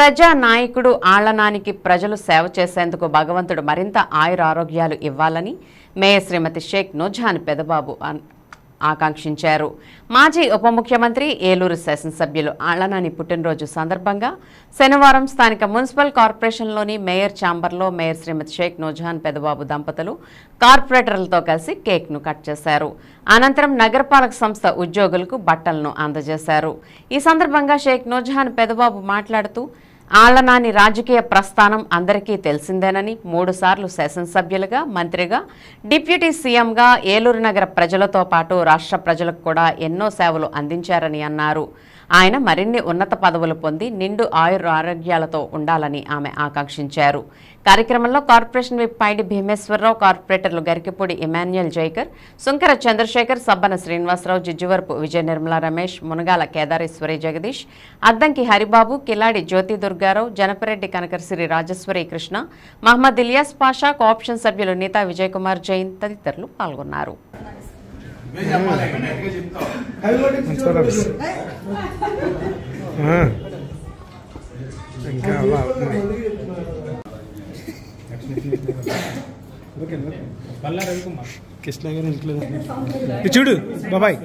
ప్రజా నాయకుడు ఆళ్లనానికి ప్రజలు సేవ చేసేందుకు భగవంతుడు మరింత ఆయురారోగ్యాలు ఇవ్వాలని మేయర్ శ్రీమతి షేక్ నూర్జహాన్ పెదబాబు ఆకాంక్షించారు. మాజీ ఉప ముఖ్యమంత్రి ఏలూరు శాసనసభ్యులు ఆళ్లనాని పుట్టినరోజు సందర్భంగా శనివారం స్థానిక మున్సిపల్ కార్పొరేషన్లోని మేయర్ ఛాంబర్లో మేయర్ శ్రీమతి షేక్ నూర్జహాన్ పెదబాబు దంపతులు కార్పొరేటర్లతో కలిసి కేక్ను కట్ చేశారు. అనంతరం నగరపాలక సంస్థ ఉద్యోగులకు బట్టలను అందజేశారు. ఈ సందర్భంగా షేక్ నూర్జహాన్ పెదబాబు మాట్లాడుతూ ఆళ్లనాని రాజకీయ ప్రస్థానం అందరికీ తెలిసిందేనని 3 సార్లు శాసనసభ్యులుగా, మంత్రిగా, డిప్యూటీ సీఎంగా ఏలూరు నగర ప్రజలతో పాటు రాష్ట్ర ప్రజలకు కూడా ఎన్నో సేవలు అందించారని అన్నారు. ఆయన మరిన్ని ఉన్నత పదవులు పొంది నిండు ఆరోగ్యాలతో ఉండాలని ఆమె ఆకాంక్షించారు. కార్యక్రమంలో కార్పొరేషన్ విప్ పైడి భీమేశ్వరరావు, కార్పొరేటర్లు గరికిపూడి ఇమాన్యుయల్ జైకర్, సుంకర చంద్రశేఖర్, సబ్బన శ్రీనివాసరావు, జిజ్జువరపు విజయ నిర్మల రమేష్, మునగాల కేదారేశ్వరి జగదీష్, అద్దంకి హరిబాబు, కిలాడి జ్యోతి దుర్గారావు, జనపరెడ్డి కనకరసిరి రాజేశ్వరి కృష్ణ, మహమ్మద్ ఇలియాస్ పాషా, కోఆప్షన్ సభ్యులు నీతా విజయ్ కుమార్ జైన్ తదితరులు పాల్గొన్నారు. కృష్ణ గారు ఇంట్లో చూడు బాబాయ్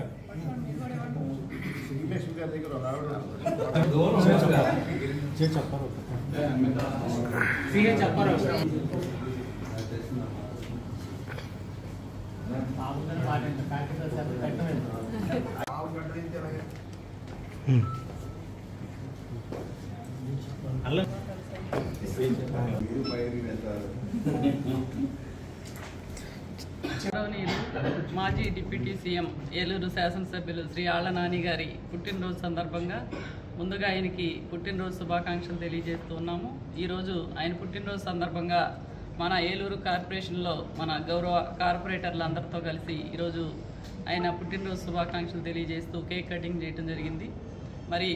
చెప్పారు. మాజీ డిప్యూటీ సీఎం ఏలూరు శాసనసభ్యులు శ్రీ ఆళ్లనాని గారి పుట్టినరోజు సందర్భంగా ముందుగా ఆయనకి పుట్టినరోజు శుభాకాంక్షలు తెలియజేస్తున్నాము. ఈరోజు ఆయన పుట్టినరోజు సందర్భంగా మన ఏలూరు కార్పొరేషన్లో మన గౌరవ కార్పొరేటర్లు అందరితో కలిసి ఈరోజు ఆయన పుట్టినరోజు శుభాకాంక్షలు తెలియజేస్తూ కేక్ కటింగ్ చేయడం జరిగింది. మరి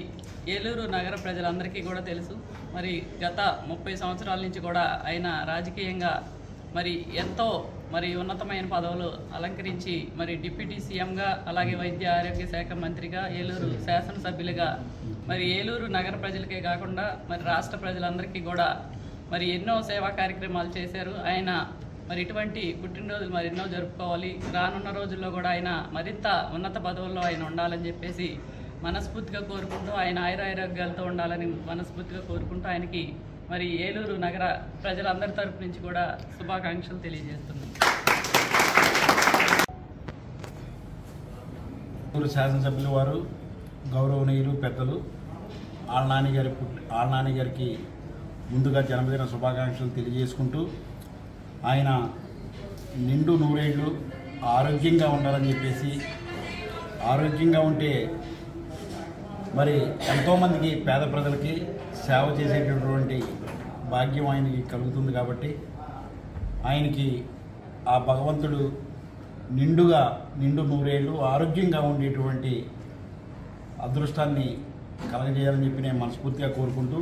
ఏలూరు నగర ప్రజలందరికీ కూడా తెలుసు, మరి గత 30 సంవత్సరాల నుంచి కూడా ఆయన రాజకీయంగా మరి ఎంతో ఉన్నతమైన పదవులు అలంకరించి మరి డిప్యూటీ సీఎంగా, అలాగే వైద్య ఆరోగ్య శాఖ మంత్రిగా, ఏలూరు శాసనసభ్యులుగా మరి ఏలూరు నగర ప్రజలకే కాకుండా మరి రాష్ట్ర ప్రజలందరికీ కూడా మరి ఎన్నో సేవా కార్యక్రమాలు చేశారు. ఆయన మరి ఇటువంటి పుట్టినరోజులు మరి ఎన్నో జరుపుకోవాలి, రానున్న రోజుల్లో కూడా ఆయన మరింత ఉన్నత పదవుల్లో ఆయన ఉండాలని చెప్పేసి మనస్ఫూర్తిగా కోరుకుంటూ, ఆయన ఆయురారోగ్యాలతో ఉండాలని మనస్ఫూర్తిగా కోరుకుంటూ ఆయనకి మరి ఏలూరు నగర ప్రజలందరి తరపు నుంచి కూడా శుభాకాంక్షలు తెలియజేస్తున్నాం. ఏలూరు శాసనసభ్యుల వారు గౌరవనీయులు పెద్దలు ఆళ్లనాని గారికి ముందుగా జన్మదిన శుభాకాంక్షలు తెలియజేసుకుంటూ, ఆయన నిండు 100 ఏళ్ళు ఆరోగ్యంగా ఉండాలని చెప్పేసి, ఆరోగ్యంగా ఉంటే మరి ఎంతోమందికి పేద ప్రజలకి సేవ చేసేటటువంటి భాగ్యం ఆయనకి కలుగుతుంది. కాబట్టి ఆయనకి ఆ భగవంతుడు నిండు 100 ఏళ్ళు ఆరోగ్యంగా ఉండేటువంటి అదృష్టాన్ని కలగజేయాలని చెప్పి నేను మనస్ఫూర్తిగా కోరుకుంటూ,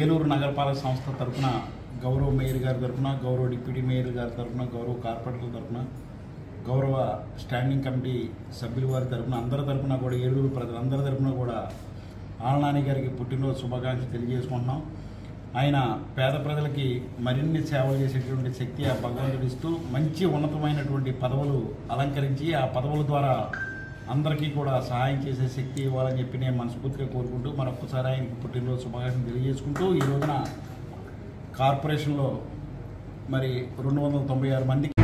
ఏలూరు నగరపాలక సంస్థ తరఫున గౌరవ మేయర్ గారి తరఫున, గౌరవ డిప్యూటీ మేయర్ గారి తరఫున, గౌరవ కార్పొరేటర్ల తరఫున, గౌరవ స్టాండింగ్ కమిటీ సభ్యుల వారి తరఫున, అందరి తరఫున కూడా, ఏలూరు ప్రజలందరి తరఫున కూడా ఆళ్లనాని గారికి పుట్టినరోజు శుభాకాంక్షలు తెలియజేసుకుంటున్నాం. ఆయన పేద ప్రజలకి మరిన్ని సేవలు చేసేటువంటి శక్తి ఆ భగవంతుడు ఇస్తూ మంచి ఉన్నతమైనటువంటి పదవులు అలంకరించి ఆ పదవుల ద్వారా అందరికీ కూడా సహాయం చేసే శక్తి ఇవ్వాలని చెప్పి నేను మనస్ఫూర్తిగా కోరుకుంటూ మరొకసారి ఆయనకి పుట్టినరోజు శుభాకాంక్షలు తెలియజేసుకుంటూ, ఈ రోజున కార్పొరేషన్లో మరి 296 మందికి